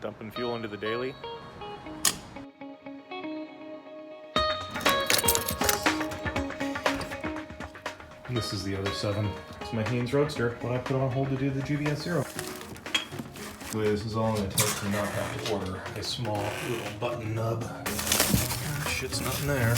Dumping fuel into the daily. And this is the other 7. It's my Haynes Roadster, what I put on hold to do the GBS Zero. This is all in an attempt to not have to order a small little button nub. Shit's not in there.